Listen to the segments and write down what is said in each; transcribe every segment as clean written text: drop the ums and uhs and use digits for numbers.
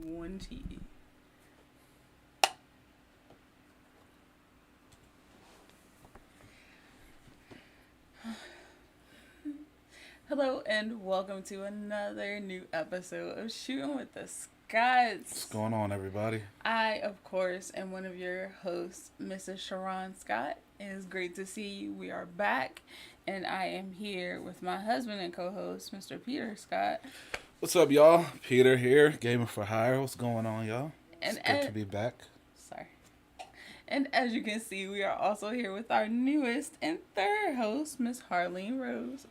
One T. Hello and welcome to another new episode of Shootin with the Scots. What's going on, everybody? I, of course, am one of your hosts, Mrs. Sharon Scott. It is great to see you. We are back, and I am here with my husband and co-host, Mr. Peter Scott. What's up, y'all? Peter here, Gamer for Hire. What's going on, y'all? And It's good to be back. Sorry. And as you can see, we are also here with our newest and third host, Miss Harleen Rose.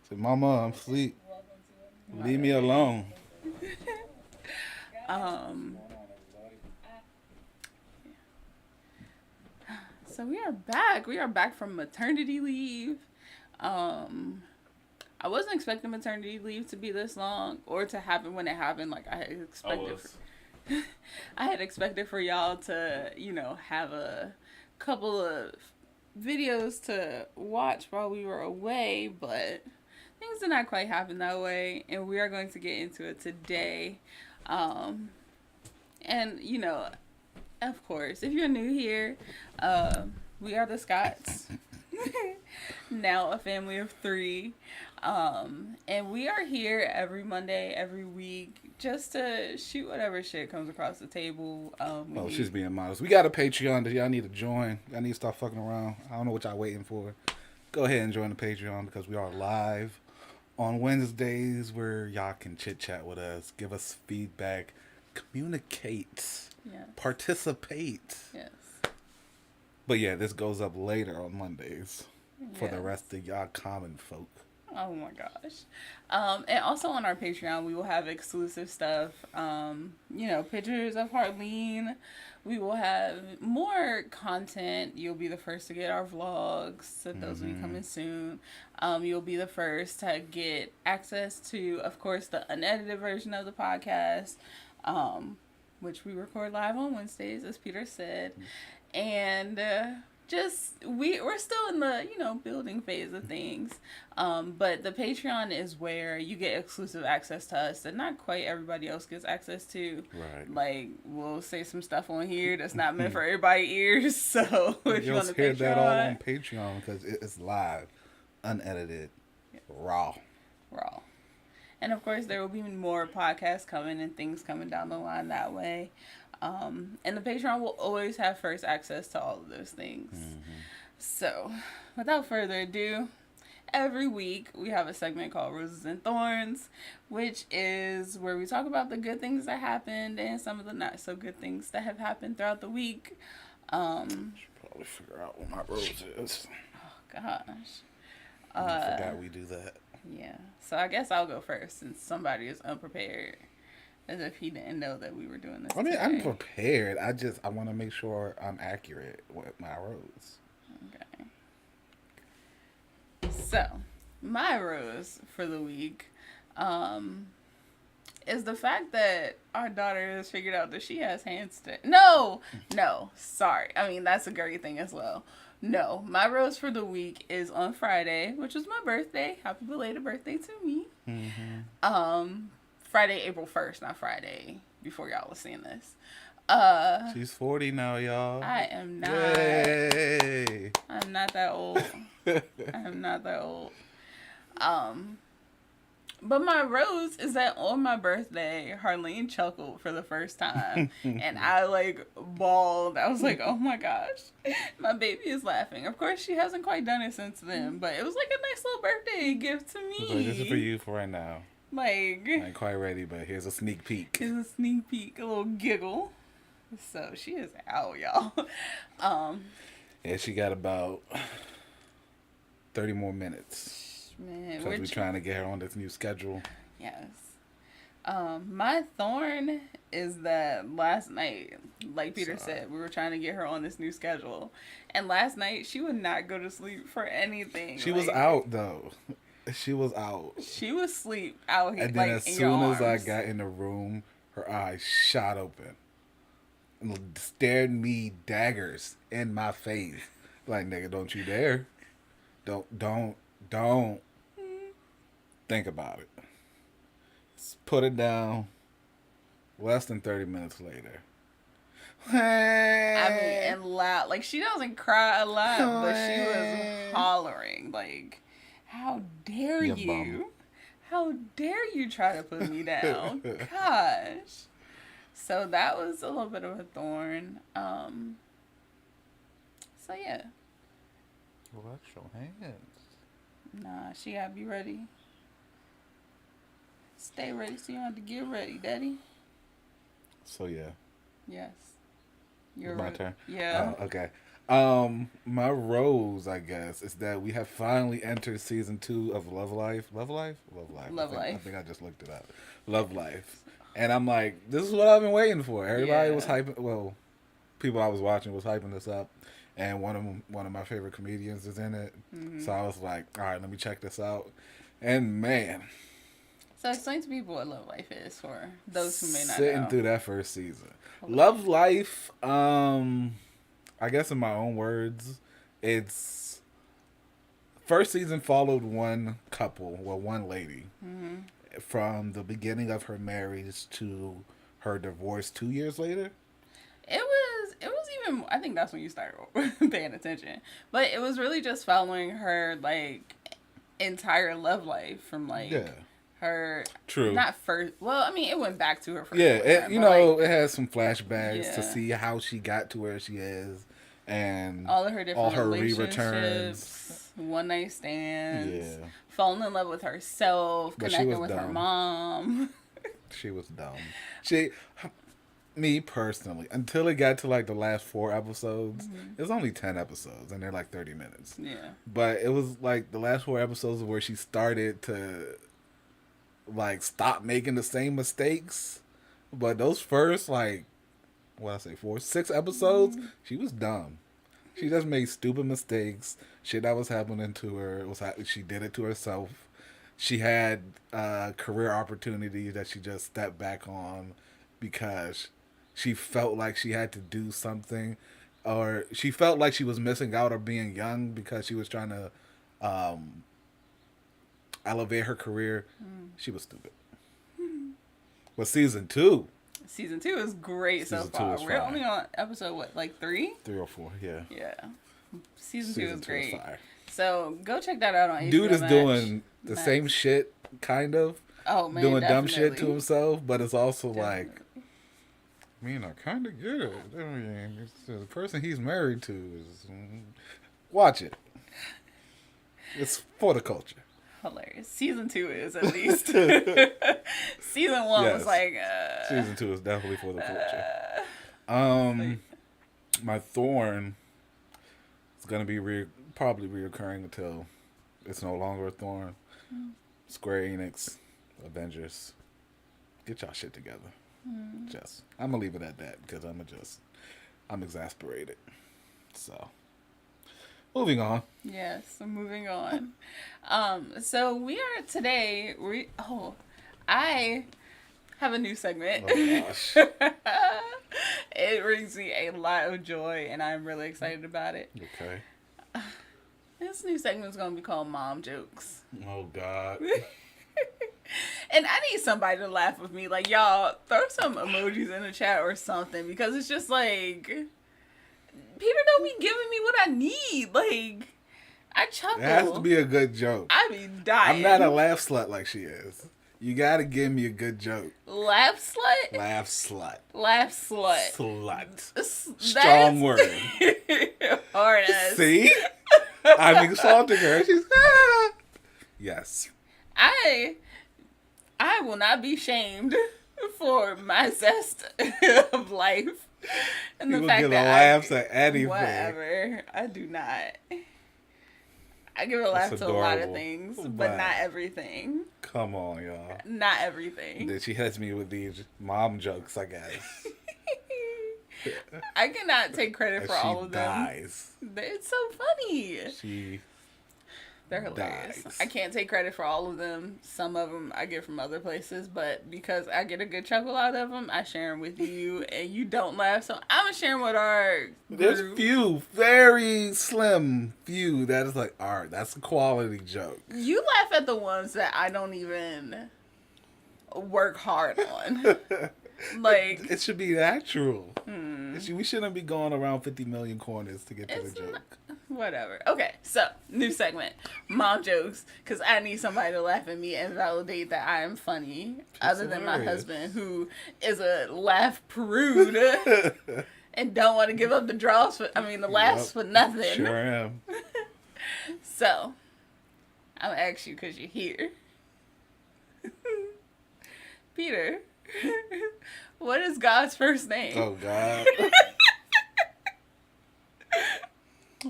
Say, Mama, I'm asleep. Leave me alone. So we are back. We are back from maternity leave. I wasn't expecting maternity leave to be this long or to happen when it happened. Like I had expected. I had expected for y'all to, have a couple of videos to watch while we were away, but things did not quite happen that way, and we are going to get into it today. And, of course, if you're new here, we are the Scots. Now a family of 3. And we are here every Monday, every week, just to shoot whatever shit comes across the table. She's being modest. We got a Patreon that y'all need to join. Y'all need to start fucking around. I don't know what y'all waiting for. Go ahead and join the Patreon because we are live on Wednesdays where y'all can chit-chat with us, give us feedback, communicate, participate. Yes. But yeah, this goes up later on Mondays for the rest of y'all common folk. Oh my gosh. And also on our Patreon, we will have exclusive stuff. Pictures of Harleen. We will have more content. You'll be the first to get our vlogs. So those will be coming soon. You'll be the first to get access to, of course, the unedited version of the podcast, which we record live on Wednesdays, as Peter said. And we're still in the building phase of things, but the Patreon is where you get exclusive access to us that not quite everybody else gets access to. Right. Like we'll say some stuff on here that's not meant for everybody's ears. So if you want to hear that all on Patreon because it's live, unedited, raw. And of course there will be more podcasts coming and things coming down the line that way. And the Patreon will always have first access to all of those things. So, without further ado, every week we have a segment called Roses and Thorns, which is where we talk about the good things that happened and some of the not so good things that have happened throughout the week. Should probably figure out what my rose is. Oh, gosh. I forgot we do that. Yeah. So, I guess I'll go first since somebody is unprepared. As if he didn't know that we were doing this. I mean, today. I'm prepared. I want to make sure I'm accurate with my rose. Okay. So, my rose for the week is the fact that our daughter has figured out that she has handstand. No, sorry. I mean, that's a great thing as well. No, my rose for the week is on Friday, which was my birthday. Happy belated birthday to me. Friday, April 1st, not Friday before y'all was seeing this. She's 40 now, y'all. I am not. Yay! I'm not that old. But my rose is that on my birthday, Harleen chuckled for the first time. And I, bawled. I was like, oh my gosh. My baby is laughing. Of course, she hasn't quite done it since then. But it was like a nice little birthday gift to me. This is for you for right now. I ain't quite ready, but here's a sneak peek. A little giggle. So she is out, y'all. Yeah, she got about 30 more minutes. Man, because we're trying to get her on this new schedule. Yes. My thorn is that last night, like Peter said, we were trying to get her on this new schedule. And last night, she would not go to sleep for anything. She was out, though. She was out. She was asleep out here. And then as soon as I got in the room, her eyes shot open and stared me daggers in my face. Like, nigga, don't you dare. Don't think about it. Just put it down less than 30 minutes later. I mean, and loud. Like, she doesn't cry a lot, but she was hollering. Like, how dare You you? bum. How dare you try to put me down? Gosh. So that was a little bit of a thorn. So yeah. Wash your hands. Nah, she gotta be ready. Stay ready so you don't have to get ready, Daddy. So yeah. Yes. It's my turn. Yeah. Oh, okay. My rose, I guess, is that we have finally entered season 2 of Love Life. Love Life? Love Life. Love I Life. think I just looked it up. Love Life. And I'm like, this is what I've been waiting for. Everybody was hyping. Well, people I was watching was hyping this up, and one of my favorite comedians is in it. Mm-hmm. So I was like, all right, let me check this out. And man, So explain to people what Love Life is for those who may not sitting know. through that first season, Love Life. I guess in my own words, it's first season followed one couple, well, one lady, from the beginning of her marriage to her divorce 2 years later. It was even, I think that's when you started paying attention. But it was really just following her, like, entire love life from, like, her... True. Not first... Well, I mean, it went back to her first Yeah, boyfriend, it has some flashbacks to Yeah. see how she got to where she is. And all of her different all her relationships, re-returns. one-night stands, Yeah. falling in love with herself, But she connecting was with her dumb. mom. She was dumb. Me personally, until it got to like the last 4 episodes, it was only 10 episodes and they're like 30 minutes. Yeah. But it was like the last 4 episodes where she started to like stop making the same mistakes. But those first like, 6 episodes, she was dumb. She just made stupid mistakes. Shit that was happening to her she did it to herself. She had career opportunities that she just stepped back on because she felt like she had to do something, or she felt like she was missing out or being young because she was trying to elevate her career. She was stupid. But season 2 is great so Season 2 far. is We're fire. only on episode, what, like 3? 3 or 4, yeah. Yeah. Season 2 is great. fire. So go check that out on HBO Dude is Max. doing the Max. same shit, kind of. Oh, man, doing dumb shit to definitely. himself, but it's also like, Definitely. I mean, I kind of get it. I mean, it's the person he's married to is. Watch it. It's for the culture. Hilarious. Season 2 is, at least. Season 1 Yes. was like... Season 2 is definitely for the culture. My thorn is gonna be probably reoccurring until it's no longer a thorn. Square Enix, Avengers, get y'all shit together. I'm gonna leave it at that because I'm exasperated. So, moving on. Yes, moving on. So we are today. I have a new segment. Oh gosh. It brings me a lot of joy, and I'm really excited about it. Okay. This new segment is going to be called Mom Jokes. Oh God. And I need somebody to laugh with me. Like, y'all, throw some emojis in the chat or something, because it's just like, Peter don't be giving me what I need. Like, I chuckle. It has to be a good joke. I be dying. I'm not a laugh slut like she is. You gotta give me a good joke. Laugh slut? Laugh slut. Laugh slut. Slut. Strong That's word. hard ass. See? I'm insulting her. She's yes. I will not be shamed for my zest of life. And You the will fact get that laughs at anything. Whatever. I do not. I give a laugh That's to a lot of adorable. things, but But- not everything. Come on, y'all. Not everything. Then she hits me with these mom jokes, I guess. I cannot take credit And for she all of them. dies. It's so funny. She They're hilarious. dies. I can't take credit for all of them. Some of them I get from other places, but because I get a good chuckle out of them, I share them with you, and you don't laugh. So I'm sharing with our There's group. few, very slim few that is like, all right, that's a quality joke. You laugh at the ones that I don't even work hard on. Like, It should be natural. We shouldn't be going around 50 million corners to get to the it's joke. whatever. Okay, so new segment, mom jokes, because I need somebody to laugh at me and validate that I am funny, other than my hilarious. husband, who is a laugh prude and don't want to give up the the laughs for nothing. Sure am. So, I'm gonna ask you because you're here. Peter, what is God's first name? Oh, God.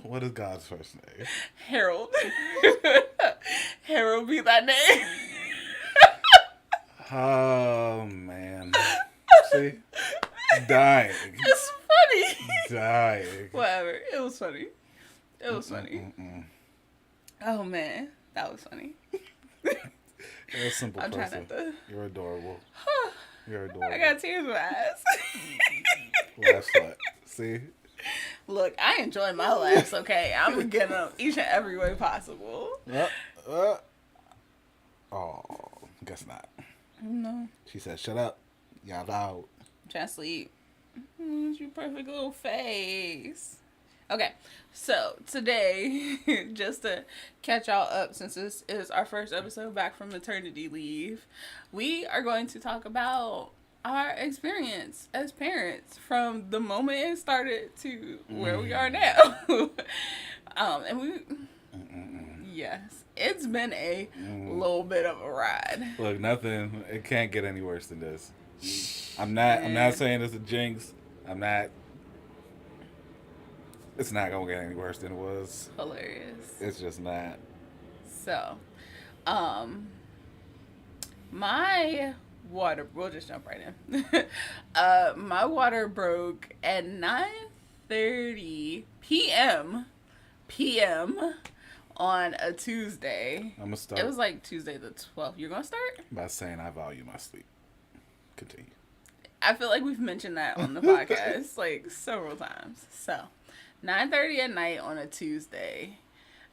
What is God's first name? Harold. Harold be thy name. Oh, man. See? Dying. It's funny. Dying. Whatever. It was funny. It was funny. Mm-mm. Oh, man. That was funny. You're a simple I'm person. trying not to. You're adorable. You're adorable. I got tears in my eyes. Laugh slut. See? Look, I enjoy my laughs, okay? I'm going to get them each and every way possible. Oh, guess not. No. She said, shut up. Y'all loud. I'm trying to sleep. Your perfect little face. Okay, so today, just to catch y'all up, since this is our first episode back from maternity leave, we are going to talk about our experience as parents from the moment it started to where we are now. And we, yes, it's been a little bit of a ride. Look, nothing. It can't get any worse than this. I'm not saying it's a jinx. It's not gonna get any worse than it was. Hilarious. It's just not. So, we'll just jump right in. My water broke at 9:30 p.m. on a Tuesday. I'm gonna start. It was like Tuesday the 12th. You're gonna start? By saying I value my sleep. Continue. I feel like we've mentioned that on the podcast like several times. So, 9:30 at night on a Tuesday.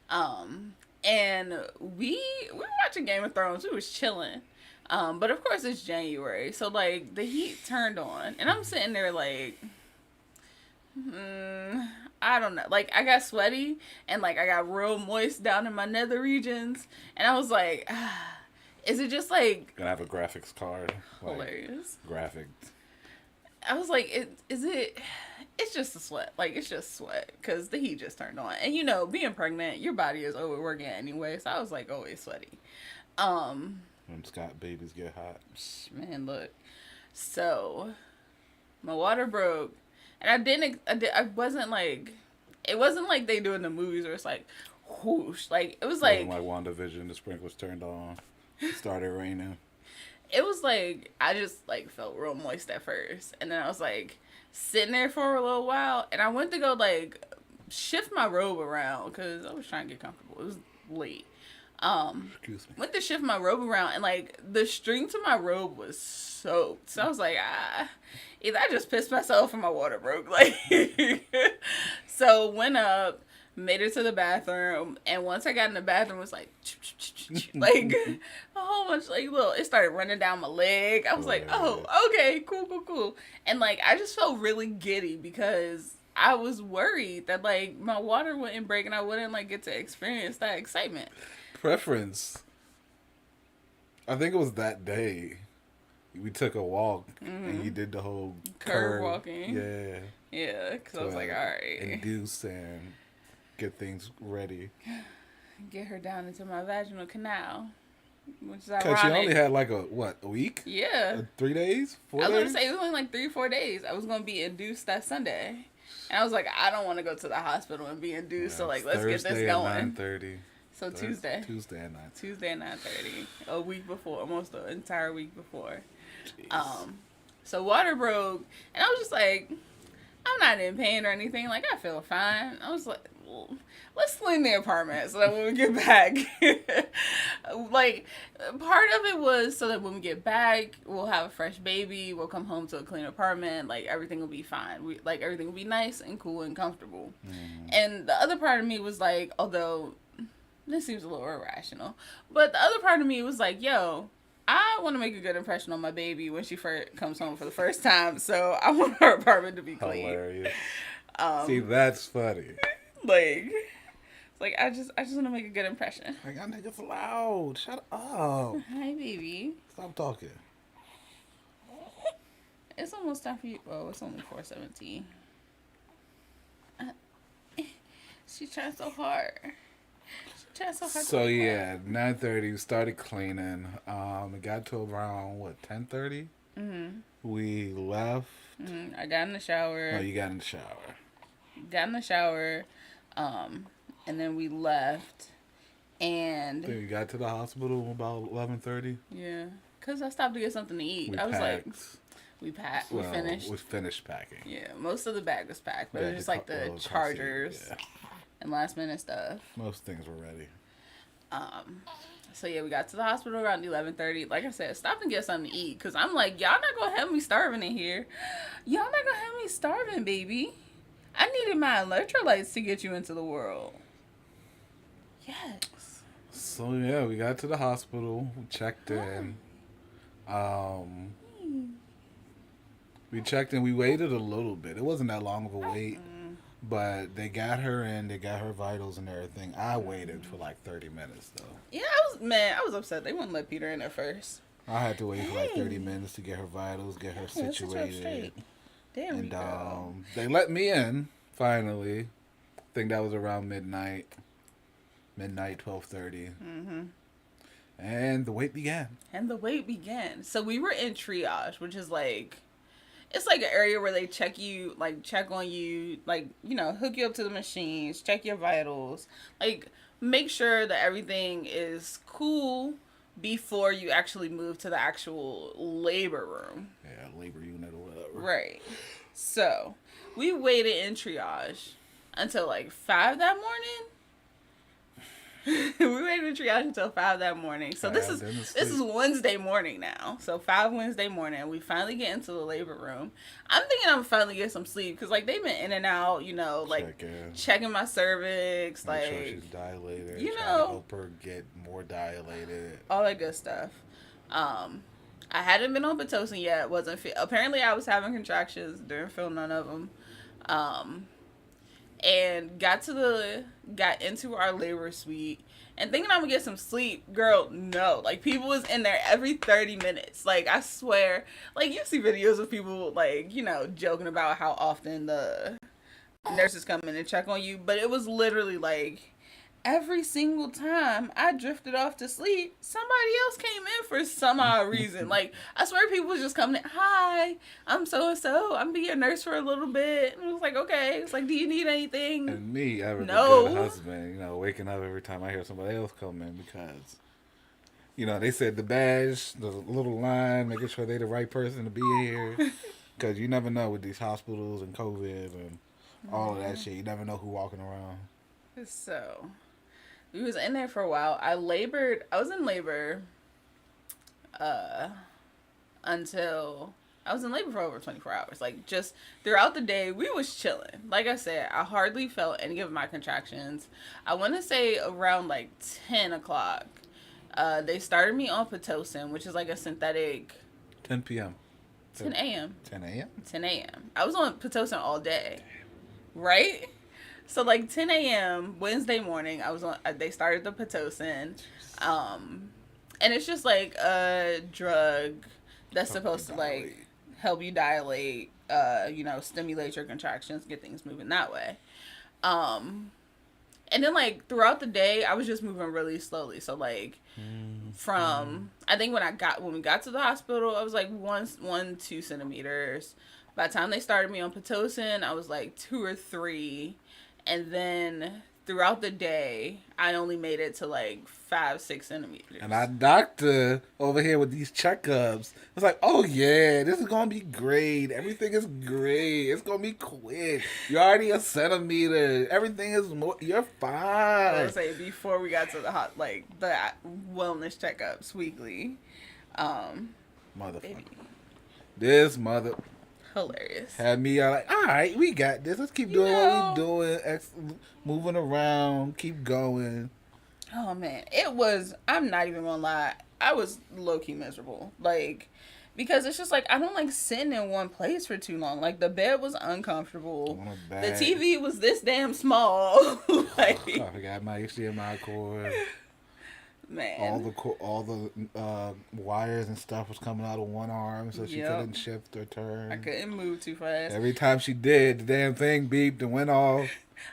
And we were watching Game of Thrones. We was chilling. But of course it's January. So like the heat turned on and I'm sitting there like, I don't know. Like I got sweaty and like I got real moist down in my nether regions. And I was like, is it just like... Gonna have a graphics card. Hilarious. Graphic. I was like, it's just a sweat. Like, it's just sweat. Because the heat just turned on. And, you know, being pregnant, your body is overworking anyway. So I was, like, always sweaty. When Scott babies get hot. Man, look. So, my water broke. And I wasn't, like... It wasn't like they do in the movies where it's, like, whoosh. Like, it was, like... Like WandaVision, the sprinklers turned on. It started raining. It was like, I just like felt real moist at first. And then I was like sitting there for a little while. And I went to go like shift my robe around because I was trying to get comfortable. It was late. Excuse me. Went to shift my robe around and like the string to my robe was soaked. So I was like, either I just pissed myself or my water broke. Like, so went up. Made it to the bathroom, and once I got in the bathroom, it was like, like a whole bunch, like, it started running down my leg. I was like, oh, okay, cool. And, like, I just felt really giddy because I was worried that, like, my water wouldn't break and I wouldn't, like, get to experience that excitement. Preference. I think it was that day. We took a walk, and you did the whole curve walking. Yeah. Yeah, because I was like, all right. Induce and... get things ready. Get her down into my vaginal canal, which is ironic. Because she only had like a week? Yeah. 3 days? 4 days? I was going to say, it was only like 3 or 4 days. I was going to be induced that Sunday. And I was like, I don't want to go to the hospital and be induced, so like, let's get this going. Thursday at 9:30. So Tuesday. Tuesday at 9. Tuesday at 9:30. A week before, almost the entire week before. Jeez. So water broke, and I was just like, I'm not in pain or anything. Like, I feel fine. I was like, well, let's clean the apartment so that when we get back, like, part of it was so that when we get back, we'll have a fresh baby. We'll come home to a clean apartment. Like, everything will be fine. Everything will be nice and cool and comfortable. And the other part of me was like, although this seems a little irrational, but the other part of me was like, yo, I want to make a good impression on my baby when she first comes home for the first time, so I want her apartment to be clean. Hilarious. See, that's funny. Like, I just want to make a good impression. Like, y'all niggas loud. Shut up. Hi, baby. Stop talking. It's almost time for you. Oh, it's only 4:17. She's trying so hard. So yeah, 9:30. We started cleaning. It got to around what 10:30. We left. I got in the shower. Oh, you got in the shower. Got in the shower, and then we left. And then we got to the hospital about 11:30. Yeah, cause I stopped to get something to eat. We I was packed. like, we packed. Well, we finished. We finished packing. Yeah, most of the bag was packed, but Yeah, it was just like the car chargers seat, and last minute stuff. Most things were ready. So yeah, we got to the hospital around 11:30. Like I said, stop and get something to eat, cause I'm like, y'all not gonna have me starving in here. Y'all not gonna have me starving, baby. I needed my electrolytes to get you into the world. Yes. So yeah, we got to the hospital. We checked in. We checked in. We waited a little bit. It wasn't that long of a wait. But they got her in, they got her vitals and everything. I waited for like 30 minutes though. Yeah, I was upset. They wouldn't let Peter in at first. I had to wait for like 30 minutes to get her vitals, get her situated. There we go. They let me in, finally. I think that was around midnight. 12:30. And the wait began. So we were in triage, which is like, it's like an area where they check you, like check on you, like, you know, hook you up to the machines, check your vitals, like make sure that everything is cool before you actually move to the actual labor room. Yeah, labor unit or whatever. Right. So we waited in triage until like 5 that morning. We waited in triage until 5 that morning. So this is Wednesday morning now. So 5 Wednesday morning, we finally get into the labor room. I'm thinking I'm finally get some sleep because like they've been in and out, you know, like checking my cervix, Make like sure she's dilated. You try know, to help her get more dilated. All that good stuff. I hadn't been on Pitocin yet. Apparently I was having contractions. Didn't feel none of them. And got into our labor suite and thinking I'm gonna get some sleep. Girl, no. Like, people was in there every 30 minutes. Like, I swear. Like, you see videos of people, like, you know, joking about how often the nurses come in and check on you. But it was literally, like, every single time I drifted off to sleep, somebody else came in for some odd reason. Like, I swear people was just coming in, hi, I'm so-and-so, I'm being a nurse for a little bit. And it was like, okay. It's like, do you need anything? And me, I was No. a good husband, you know, waking up every time I hear somebody else come in because, you know, they said the badge, the little line, making sure they're the right person to be here. Because you never know with these hospitals and COVID and all of that shit. You never know who walking around. So... we was in there for a while. I was in labor until I was in labor for over 24 hours. Like, just throughout the day, we was chilling. Like I said, I hardly felt any of my contractions. I want to say around like 10 o'clock. They started me on Pitocin, which is like a synthetic. 10 p.m. 10 a.m. 10 a.m.? 10 a.m. I was on Pitocin all day. Right? So, like, 10 a.m. Wednesday morning, I was on. They started the Pitocin, and it's just like a drug that's supposed to like help you dilate, you know, stimulate your contractions, get things moving that way. And then like throughout the day, I was just moving really slowly. So like, from I think when we got to the hospital, I was like 2 centimeters. By the time they started me on Pitocin, I was like 2 or 3. And then throughout the day, I only made it to like 5-6 centimeters. And our doctor over here with these checkups, it's like, oh yeah, this is gonna be great. Everything is great. It's gonna be quick. You're already a centimeter. Everything is more. You're fine. I would say before we got to the wellness checkups weekly, motherfucker. baby. This mother. Hilarious. Had me like, all right, we got this. Let's keep doing what we're doing. Moving around. Keep going. Oh man, it was. I'm not even gonna lie. I was low key miserable. Like, because it's just like I don't like sitting in one place for too long. Like the bed was uncomfortable. On a The bag. TV was this damn small. I Like, forgot my HDMI cord. man. All the wires and stuff was coming out of one arm, so she Yep. couldn't shift or turn. I couldn't move too fast. Every time she did, the damn thing beeped and went off.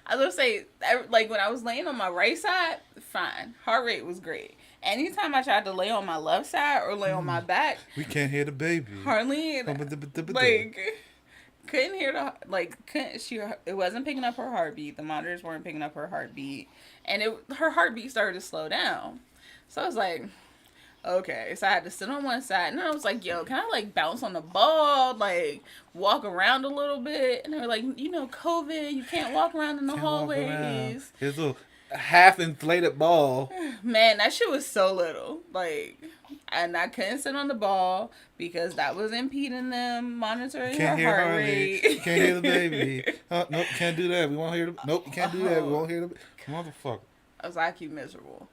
I was gonna say, like when I was laying on my right side, fine, heart rate was great. Anytime I tried to lay on my left side or lay on my back, We can't hear the baby. hardly like couldn't hear the like couldn't she it wasn't picking up her heartbeat. The monitors weren't picking up her heartbeat, and her heartbeat started to slow down. So I was like, okay. So I had to sit on one side, and then I was like, yo, can I like bounce on the ball, like walk around a little bit? And they were like, you know, COVID, you can't walk around in the Can't walk around. hallways. His little half inflated ball. Man, that shit was so little. Like, and I couldn't sit on the ball because that was impeding them monitoring Can't her hear heart Harley. rate. Can't hear the baby. Nope, can't do that. We won't hear the. Nope, you can't do that. We won't hear the. Motherfucker. I was like, you miserable.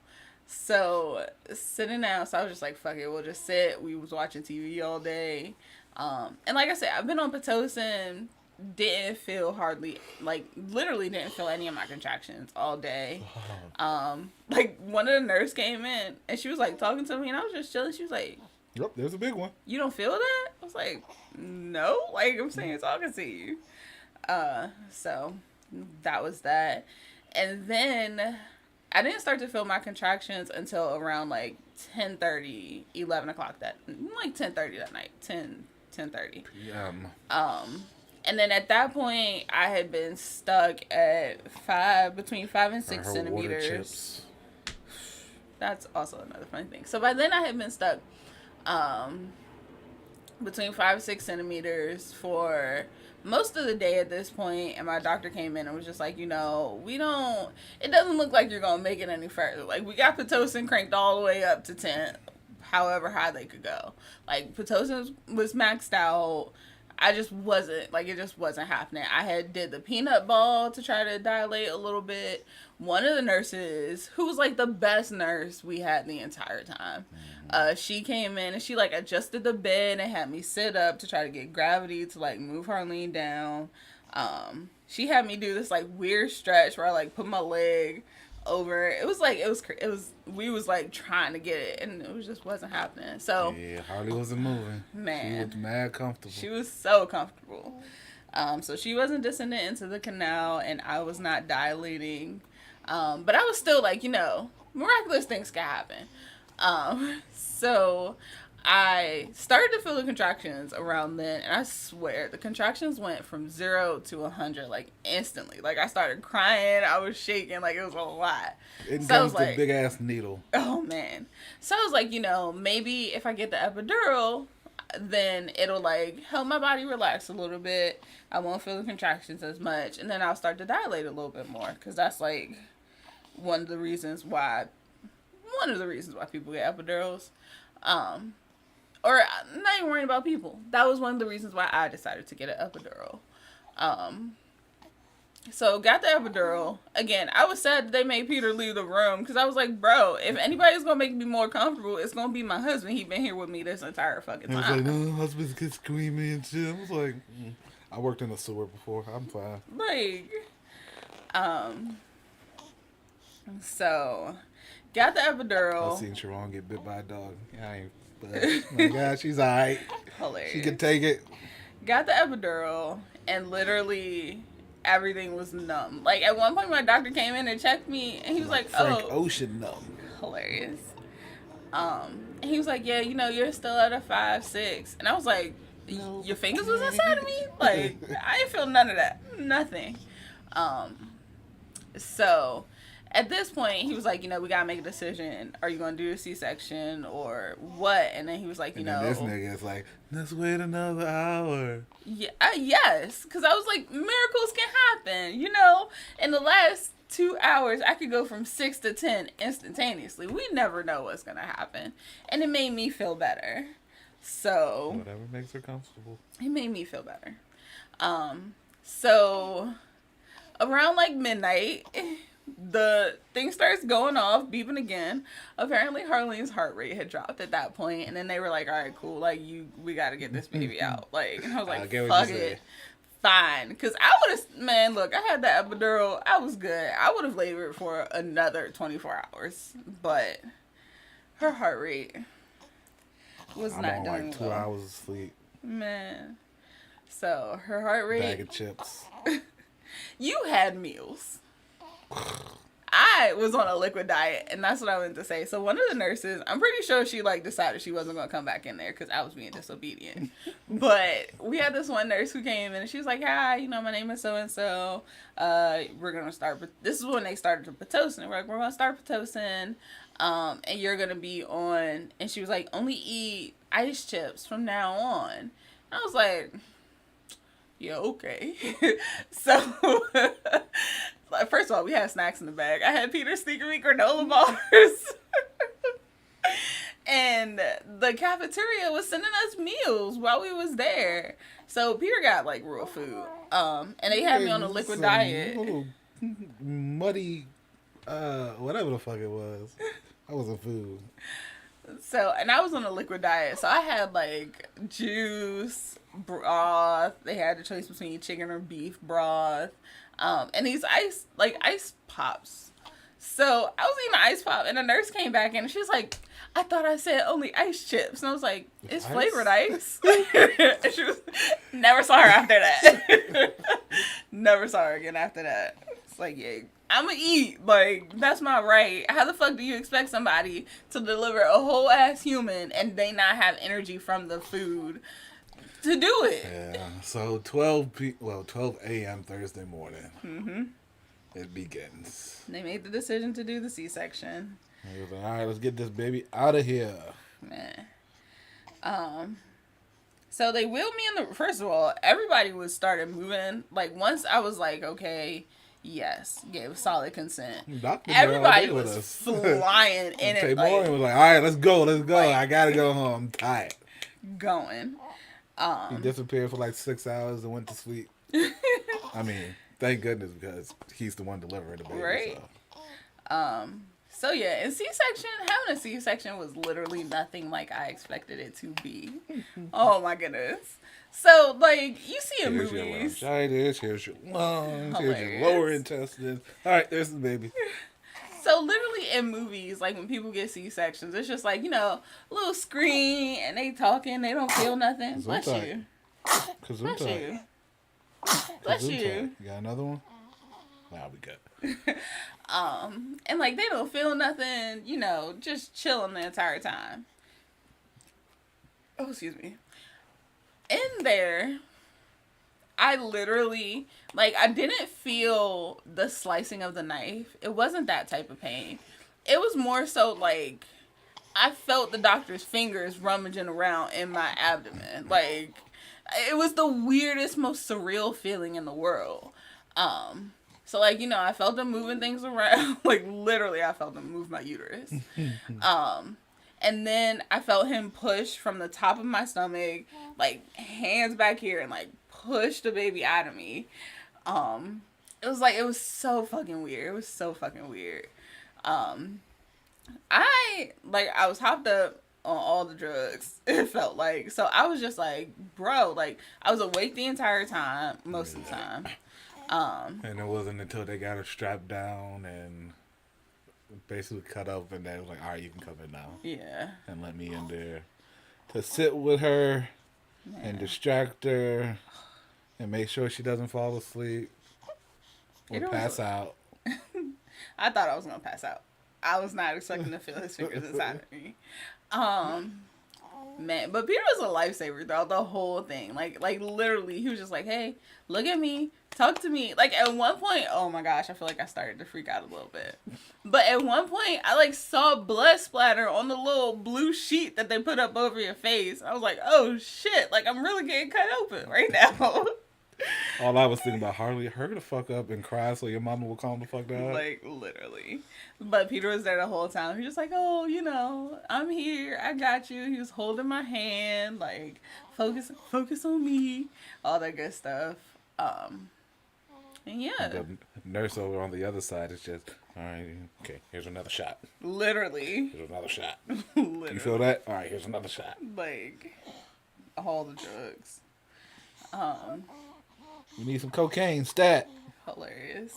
So sitting down, so I was just like, fuck it, we'll just sit. We was watching TV all day. And like I said, I've been on Pitocin, didn't feel hardly, like literally didn't feel any of my contractions all day. Like one of the nurse came in and she was like talking to me and I was just chilling. She was like, Yep, there's a big one. you don't feel that? I was like, no, like I'm saying talking to you. So that was that. And then I didn't start to feel my contractions until around like 10:30, 11 o'clock like 10:30 that night, 10:30. Yum. And then at that point, I had been stuck at between 5 and 6 Her centimeters. water chips. That's also another funny thing. So by then I had been stuck between 5 and 6 centimeters for most of the day at this point, and my doctor came in and was just like, you know, it doesn't look like you're gonna make it any further. Like, we got Pitocin cranked all the way up to 10, however high they could go. Like, Pitocin was maxed out. I just wasn't, like, it just wasn't happening. I had did the peanut ball to try to dilate a little bit. One of the nurses, who was, like, the best nurse we had the entire time, she came in and she, like, adjusted the bed and had me sit up to try to get gravity to, like, move Harleen down. She had me do this, like, weird stretch where I, like, put my leg over. It was, like, we was, like, trying to get it, and it just wasn't happening. So, Yeah, Harley wasn't moving. man. She was mad comfortable. She was so comfortable. So she wasn't descending into the canal, and I was not dilating. But I was still like, you know, miraculous things can happen. So I started to feel the contractions around then, and I swear the contractions went from 0 to 100 like instantly. Like I started crying, I was shaking, like it was a lot. It So I was comes the like, big ass needle. oh man. So I was like, you know, maybe if I get the epidural, then it'll like help my body relax a little bit. I won't feel the contractions as much, and then I'll start to dilate a little bit more, because that's like one of the reasons why people get epidurals. Or not even worrying about people. That was one of the reasons why I decided to get an epidural. So got the epidural. Again, I was sad that they made Peter leave the room, because I was like, bro, if anybody's gonna make me more comfortable, it's gonna be my husband. He been here with me this entire fucking I was time. like, no, husbands get screaming and shit. I was like, I worked in a sewer before. I'm fine. Like, so got the epidural. I seen Sharon get bit by a dog. I ain't. But, oh my God, she's alright. Hilarious. She can take it. Got the epidural, and literally everything was numb. Like, at one point, my doctor came in and checked me, and he was like, Frank oh. Ocean numb. Hilarious. And he was like, yeah, you know, you're still at a 5-6. And I was like, your fingers was inside of me? Like, I didn't feel none of that. Nothing. So at this point, he was like, you know, we gotta make a decision. Are you gonna do a C-section or what? And then he was like, you know, this nigga is like, let's wait another hour. Yeah, yes, because I was like, miracles can happen. You know, in the last 2 hours, I could go from 6 to 10 instantaneously. We never know what's gonna happen, and it made me feel better. So Whatever makes her comfortable. it made me feel better. So around like midnight, the thing starts going off, beeping again. Apparently, Harlene's heart rate had dropped at that point, and then they were like, "All right, cool. Like, we got to get this baby out." Like, and I was like, get what "Fuck you it, say. fine." Because I would have, man. Look, I had the epidural. I was good. I would have labored for another 24 hours, but her heart rate was I'm not on doing like 2 well. hours of sleep. Man. So her heart rate. Bag of chips. You had meals. I was on a liquid diet, and that's what I wanted to say. So one of the nurses, I'm pretty sure she like decided she wasn't gonna come back in there because I was being disobedient. But we had this one nurse who came in, and she was like, "Hi, my name is so and so. We're gonna start. This is when they started to pitocin. We're like, we're gonna start pitocin, and you're gonna be on." And she was like, "Only eat ice chips from now on." And I was like, "Yeah, okay." So. First of all, we had snacks in the bag. I had Peter's Sneakery granola bars. And the cafeteria was sending us meals while we was there. So Peter got like real food. And they had me on a liquid diet. Little muddy, whatever the fuck it was. That wasn't food. So, and I was on a liquid diet. So I had like juice, broth. They had the choice between chicken or beef broth. And these ice pops. So I was eating an ice pop, and the nurse came back in, and she was like, "I thought I said only ice chips." And I was like, "It's Ice? flavored ice." And she was, never saw her after that. Never saw her again after that. It's like, yeah, I'm gonna eat. Like, that's my right. How the fuck do you expect somebody to deliver a whole ass human and they not have energy from the food to do it? Yeah. So 12 a.m. Thursday morning. Mm-hmm. It begins. They made the decision to do the C-section. He was like, all right, let's get this baby out of here. Man. So they wheeled me in the... First of all, everybody was started moving. Like, once I was like, okay, yes, gave solid consent. Doctor Everybody with was us. flying in Tay it, Morgan like, was like, all right, let's go. like- I gotta go home. I'm tired. going. He disappeared for like 6 hours and went to sleep. I mean, thank goodness, because he's the one delivering the baby. Right. So yeah, in C-section, having a C-section was literally nothing like I expected it to be. Oh my goodness. So, like, you see in Here's your movies. laryngitis, here's your lungs, here's your Hilarious. lower intestine. All right, there's the baby. So literally in movies, like when people get C-sections, it's just like, a little screen and they talking, they don't feel nothing. Bless you. Bless you. Bless you. You got another one? Nah, we good. And like they don't feel nothing, just chilling the entire time. Oh, excuse me. In there, I literally, I didn't feel the slicing of the knife. It wasn't that type of pain. It was more so like, I felt the doctor's fingers rummaging around in my abdomen. Like, it was the weirdest, most surreal feeling in the world. So, I felt them moving things around. Like, literally, I felt them move my uterus. And then I felt him push from the top of my stomach, hands back here, and, push the baby out of me. It was so fucking weird. It was so fucking weird. I was hopped up on all the drugs, it felt like. So I was just like, bro, I was awake the entire time, most of the time. And it wasn't until they got her strapped down and basically cut up, and they was like, all right, you can come in now. Yeah. And let me in there to sit with her and distract her and make sure she doesn't fall asleep or pass out. I thought I was going to pass out. I was not expecting to feel his fingers inside of me. Man, but Peter was a lifesaver throughout the whole thing. Like literally, he was just like, hey, look at me, talk to me. At one point, oh my gosh, I feel like I started to freak out a little bit. But at one point, I saw blood splatter on the little blue sheet that they put up over your face. I was like, oh shit, I'm really getting cut open right now. All I was thinking about, Harley, hurry the fuck up and cry so your mama will calm the fuck down. Literally. But Peter was there the whole time. He was just like, oh, I'm here. I got you. He was holding my hand, focus on me, all that good stuff. And yeah, The nurse over on the other side is just, all right, okay, here's another shot. literally. Here's another shot. Literally. You feel that? All right, here's another shot. Like, all the drugs. You need some cocaine, stat. Hilarious.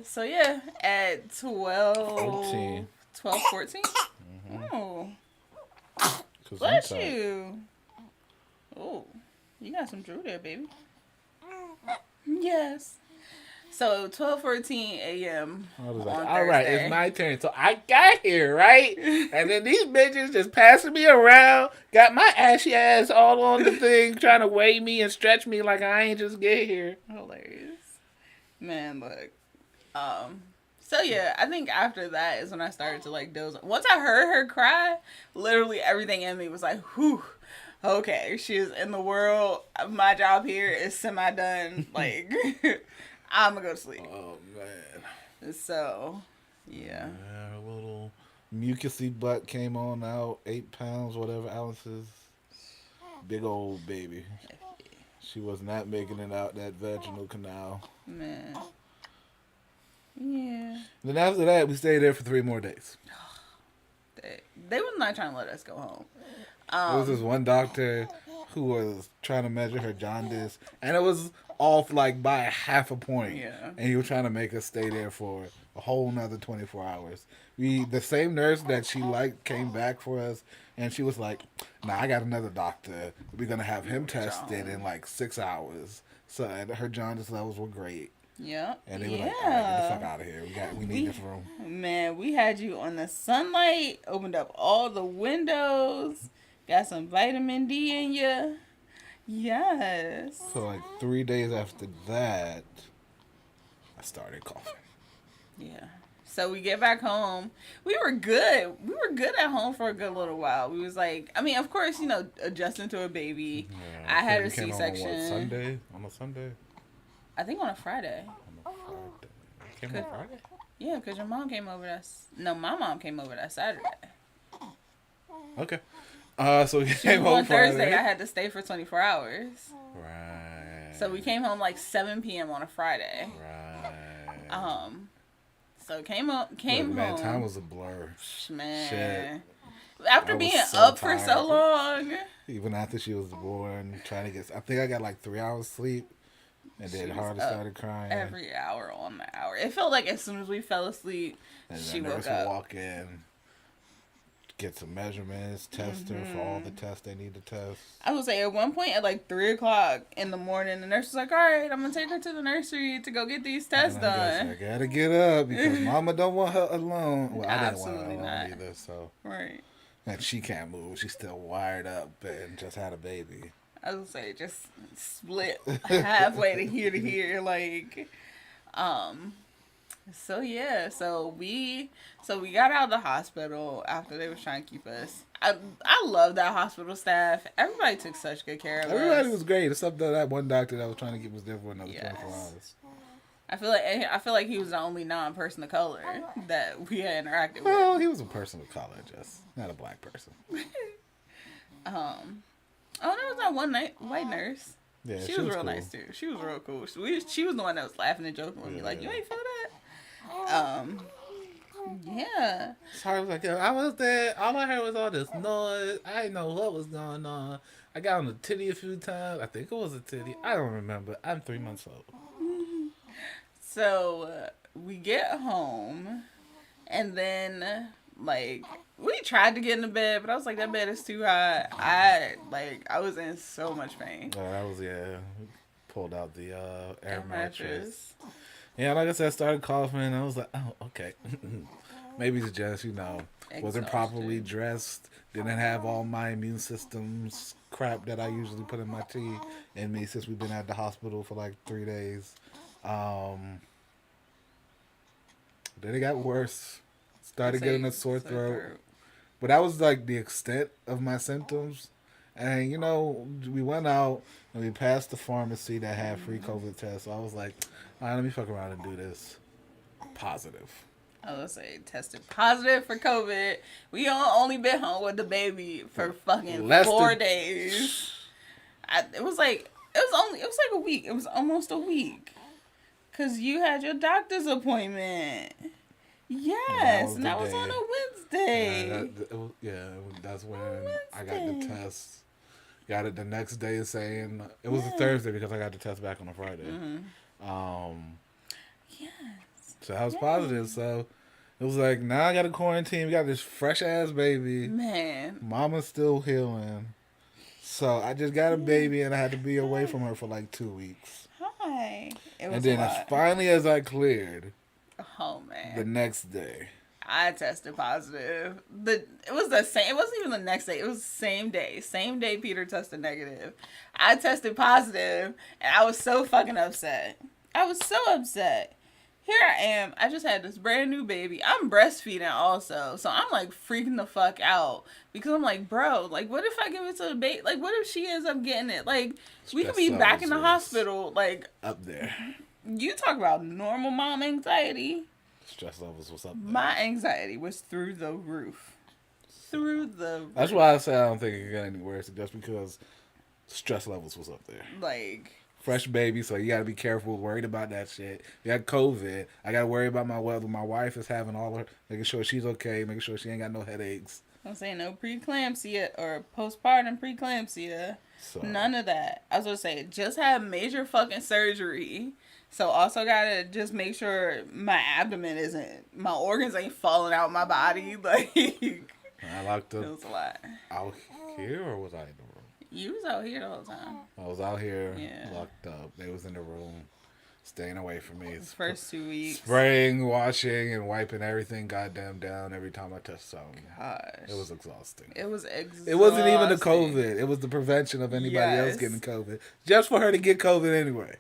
So yeah, at 14. 14? Oh, 'Cause bless I'm tired. you. Oh, you got some Drew there, baby. Yes. So 12:14 a.m. I was on like, Thursday. all right, it's my turn. So I got here, right? And then these bitches just passing me around, got my ashy ass all on the thing, trying to weigh me and stretch me like I ain't just get here. Hilarious. Man, look. So yeah, I think after that is when I started to like doze. Once I heard her cry, literally everything in me was like, whew, okay, she is in the world. My job here is semi done. Like, I'm gonna go to sleep. Oh, man. So, yeah. Her little mucusy butt came on out, 8 pounds, whatever ounces. Big old baby. She was not making it out that vaginal canal. Man. Yeah. Then after that, we stayed there for 3 more days. They was not trying to let us go home. There was this one doctor who was trying to measure her jaundice, and it was off like by a half a point. Yeah. And he was trying to make us stay there for a whole nother 24 hours. The same nurse that she liked came back for us, and she was like, "Nah, I got another doctor. We're gonna have him tested in like 6 hours." So and her jaundice levels were great. Yep. And they were like, "All right, get the fuck out of here. We need this room." Man, we had you on the sunlight, opened up all the windows, got some vitamin D in you. Yes. So like 3 days after that, I started coughing. Yeah. So we get back home. We were good. We were good at home for a good little while. We was like, I mean, of course, you know, adjusting to a baby. Yeah, I had a we came home C-section. on what, Sunday? On a Sunday? I think on a Friday. On a Friday. Came on Friday? Yeah, because your mom came over that. No, my mom came over that Saturday. Okay. So we She came was home on Thursday. Friday. I had to stay for 24 hours. Right. So we came home like 7 p.m. on a Friday. Right. So came Look, home. man, time was a blur. Man. Shit. After I was being so up for tired. so long. Even after she was born, trying to get. I think I got like 3 hours sleep, and She then was Harley up started crying. Every hour on the hour. It felt like as soon as we fell asleep, And she the woke nurse up. would walk in, get some measurements, test her for all the tests they need to test. I would say at one point at like 3 o'clock in the morning, the nurse was like, all right, I'm going to take her to the nursery to go get these tests And I guess done. I gotta get up because Mama don't want her alone. Well, I didn't want her Absolutely alone not. either. So, Right. and she can't move. She's still wired up and just had a baby. I would say just split halfway to here, like, so yeah, so we got out of the hospital after they was trying to keep us. I love that hospital staff. Everybody took such good care of Everybody us. was great, except that one doctor that was trying to keep us there for another Yes. 24 hours. I feel like he was the only non-person of color that we had interacted Well, with. he was a person of color, just not a black person. Oh, there was that one white nurse. Yeah, She was real cool. nice too. She was real cool. She was the one that was laughing and joking with me, like, you ain't feel that? Yeah. So I was like, I was there. All I heard was all this noise. I didn't know what was going on. I got on the titty a few times. I think it was a titty. I don't remember. I'm 3 months old. So we get home, and then like we tried to get in the bed, but I was like, that bed is too hot. I was in so much pain. That was pulled out the air mattress. Yeah, like I said, I started coughing. I was like, oh, okay. Maybe it's just, wasn't properly dressed. Didn't have all my immune system's crap that I usually put in my tea in me since we've been at the hospital for like 3 days. Then it got worse. Started getting a sore throat. But that was like the extent of my symptoms. And, we went out and we passed the pharmacy that had free COVID tests. So I was like, all right, let me fuck around and do this. Positive. I was gonna say tested positive for COVID. We only been home with the baby for fucking 4 days. It was like a week. It was almost a week. Cause you had your doctor's appointment. Yes, and that was on a Wednesday. That's when I got the test. Got it the next day saying it was a Thursday because I got the test back on a Friday. Yes. So I was positive. So it was like, now I got a quarantine. We got this fresh ass baby. Man. Mama's still healing. So I just got a baby and I had to be away from her for like 2 weeks. Hi. And then as I cleared, oh man, the next day I tested positive. It was the same. It wasn't even the next day. It was the same day. Same day Peter tested negative. I tested positive, and I was so fucking upset. I was so upset. Here I am. I just had this brand new baby. I'm breastfeeding also. So I'm like freaking the fuck out. Because I'm like, bro, like what if I give it to the baby? Like what if she ends up getting it? Like we could be back in the hospital. Like up there. You talk about normal mom anxiety. Stress levels was up there. My anxiety was through the roof. Through the roof. That's why I say I don't think it got any worse. Just because stress levels was up there. Like fresh baby, so you got to be careful, worried about that shit. You got COVID. I got to worry about my wife is having all her, making sure she's okay, making sure she ain't got no headaches. I'm saying no preeclampsia or postpartum preeclampsia. So, none of that. I was going to say, just had major fucking surgery. So also got to just make sure my abdomen my organs ain't falling out my body. Like, I locked up. It was a lot. Out here, or was I in the room? You was out here the whole time. I was out here, locked up. They was in the room, staying away from me. The first 2 weeks. Spraying, washing, and wiping everything goddamn down every time I touched something. Gosh. It was exhausting. It was exhausting. It wasn't even the COVID. It was the prevention of anybody else getting COVID. Just for her to get COVID anyway.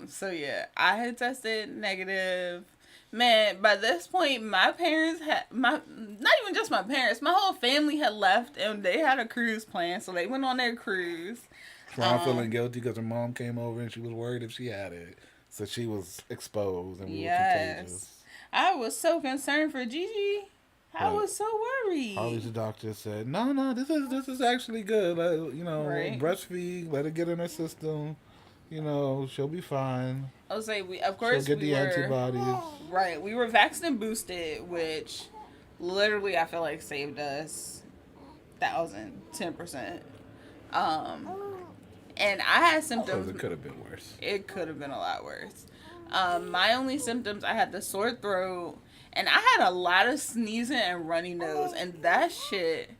So yeah, I had tested negative. Man, by this point, my parents not even just my parents, my whole family had left and they had a cruise plan, so they went on their cruise. Ron feeling guilty because her mom came over and she was worried if she had it. So she was exposed and we were contagious. I was so concerned for Gigi. I was so worried. Harley's doctor said, no, this is actually good. Breastfeed, let it get in her system. She'll be fine. I'll say of course she'll get the antibodies. Right. We were vaccinated boosted, which literally I feel like saved us 10%. And I had symptoms. It could have been worse. It could have been a lot worse. My only symptoms, I had the sore throat, and I had a lot of sneezing and runny nose, and that shit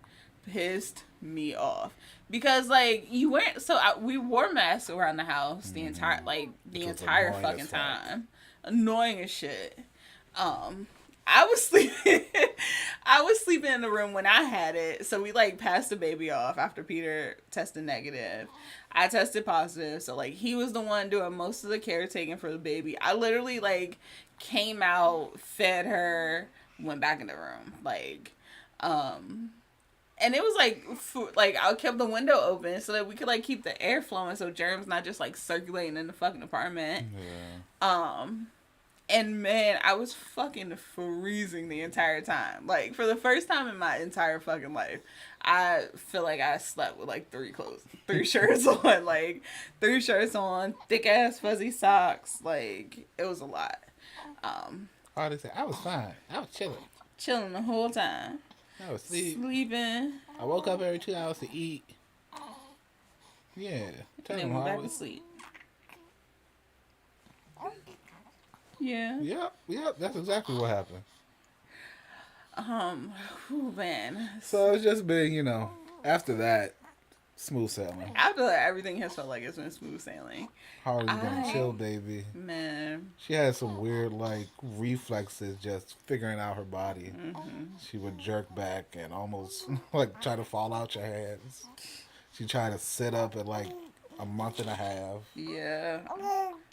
pissed me off. Because we wore masks around the house the entire fucking time. Annoying as shit. I was sleeping. I was sleeping in the room when I had it. So we passed the baby off after Peter tested negative. I tested positive. So he was the one doing most of the caretaking for the baby. I literally came out, fed her, went back in the room. And it was I kept the window open so that we could keep the air flowing so germs not just circulating in the fucking apartment. Yeah. And man, I was fucking freezing the entire time. For the first time in my entire fucking life, I feel like I slept with 3 shirts on, 3 shirts on, thick ass fuzzy socks. It was a lot. I was fine. I was chilling the whole time. I was sleeping. I woke up every 2 hours to eat. Yeah. Then went back to sleep. Yeah. Yep. That's exactly what happened. Man. So it's just been, after that, smooth sailing. After that, everything has felt like it's been smooth sailing. Harley's been a chill baby. Man. She had some weird, reflexes just figuring out her body. Mm-hmm. She would jerk back and almost, try to fall out your hands. She tried to sit up at, a month and a half. Yeah.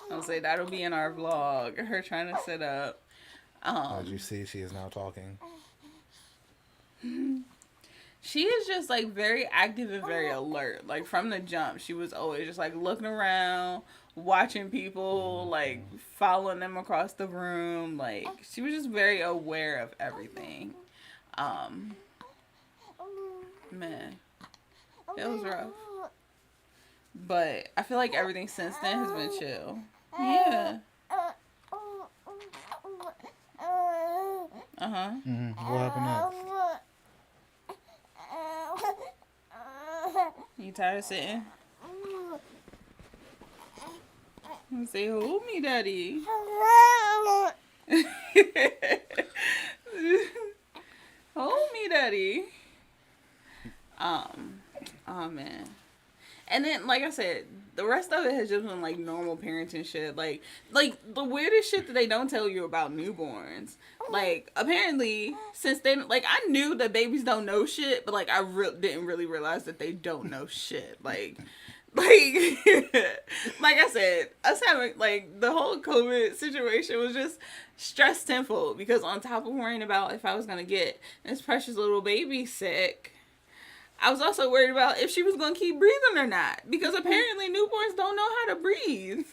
I'll say that'll be in our vlog. Her trying to sit up. As you see, she is now talking. She is just very active and very alert. From the jump, she was always just looking around, watching people, following them across the room. She was just very aware of everything. Man, it was rough. But I feel like everything since then has been chill. Yeah. Uh-huh. What happened next? You tired of sitting? Say, hold me, daddy. Hold me, daddy. Oh man. And then, like I said, the rest of it has just been like normal parenting shit. Like the weirdest shit that they don't tell you about newborns. Like, apparently, since then, like, I knew that babies don't know shit, but like I didn't really realize that they don't know shit. Like I said, us having like the whole COVID situation was just stress tenfold, because on top of worrying about if I was gonna get this precious little baby sick, I was also worried about if she was gonna keep breathing or not, because apparently newborns don't know how to breathe.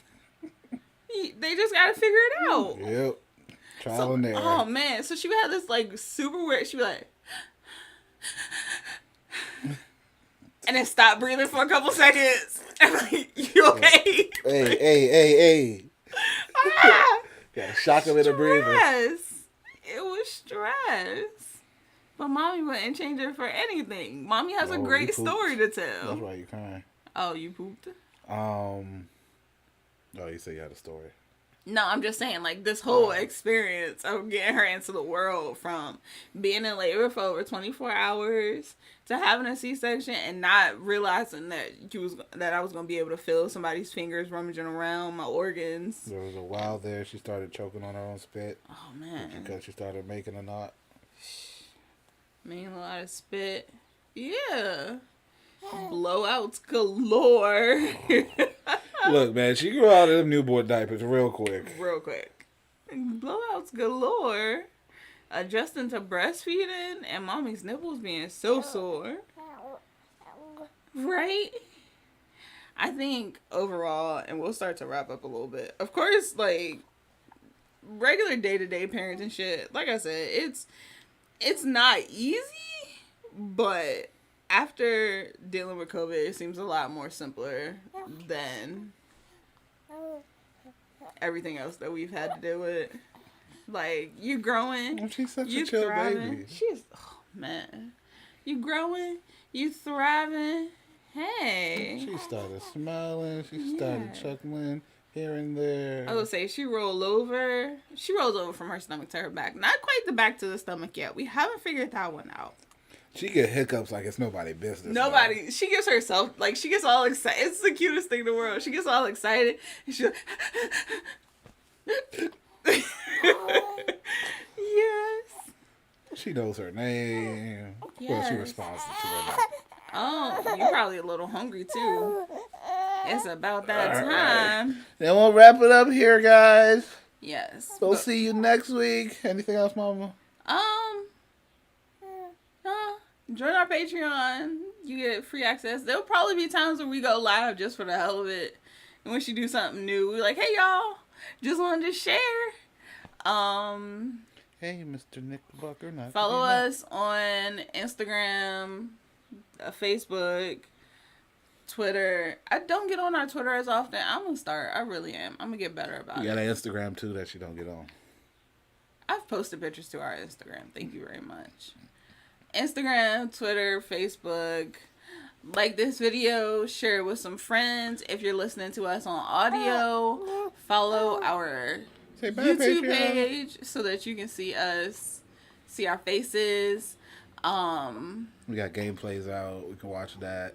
They just gotta figure it out. Yep. Trial and error. Oh man, so she would have this like super weird. She'd be like. And then stop breathing for a couple seconds. I'm like, you okay? Hey. Ah, Got a shock of it of breathing. It was stress. But mommy wouldn't change it for anything. Mommy has a great story to tell. That's why you crying. Oh, you pooped? Oh, you said you had a story. No, I'm just saying, like, this whole experience of getting her into the world, from being in labor for over 24 hours to having a C-section and not realizing that I was going to be able to feel somebody's fingers rummaging around my organs. There was a while there she started choking on her own spit. Oh, man. Because she started making a knot. Making a lot of spit. Yeah. Blowouts galore. Look, man, she grew out of them newborn diapers real quick. Blowouts galore. Adjusting to breastfeeding and mommy's nipples being so sore. Right? I think overall, and we'll start to wrap up a little bit. Of course, like, regular day-to-day parenting shit, like I said, it's not easy, but after dealing with COVID, it seems a lot more simpler than everything else that we've had to deal with. Like, you growing. Oh, she's such you a chill thriving. baby. Oh, man. You growing. You thriving. Hey. She started smiling. She started chuckling here and there. I would say she rolled over. She rolls over from her stomach to her back. Not quite the back to the stomach yet. We haven't figured that one out. She get hiccups like it's nobody's business. Nobody. She gets herself, like, she gets all excited. It's the cutest thing in the world. She gets all excited. And she's like, yes. She knows her name. Yes. Well, she responds to her name. Oh, you're probably a little hungry, too. It's about that time. Right. Then we'll wrap it up here, guys. Yes. We'll see you next week. Anything else, Mama? Join our Patreon. You get free access. There'll probably be times where we go live just for the hell of it. And when she do something new, we're like, hey, y'all, just wanted to share. Hey, Mr. Knickerbocker. Follow us on Instagram, Facebook, Twitter. I don't get on our Twitter as often. I'm going to start. I really am. I'm going to get better about it. You got an Instagram, too, that you don't get on. I've posted pictures to our Instagram. Thank you very much. Instagram, Twitter, Facebook. Like this video, share it with some friends. If you're listening to us on audio, follow our YouTube page so that you can see us, see our faces. We got gameplays out. We can watch that.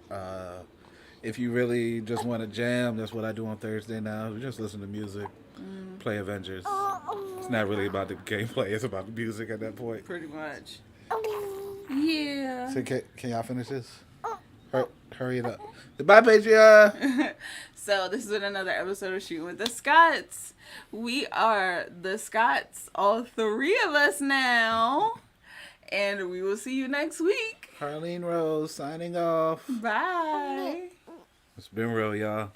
If you really just want to jam, that's what I do on Thursday now. We just listen to music, play Avengers. It's not really about the gameplay. It's about the music at that point. Pretty much. Yeah. So can y'all finish this? Hurry it up. Goodbye, Patreon. So this has been another episode of Shootin' with the Scotts. We are the Scotts, all three of us now. And we will see you next week. Harleen Rose signing off. Bye. It's been real, y'all.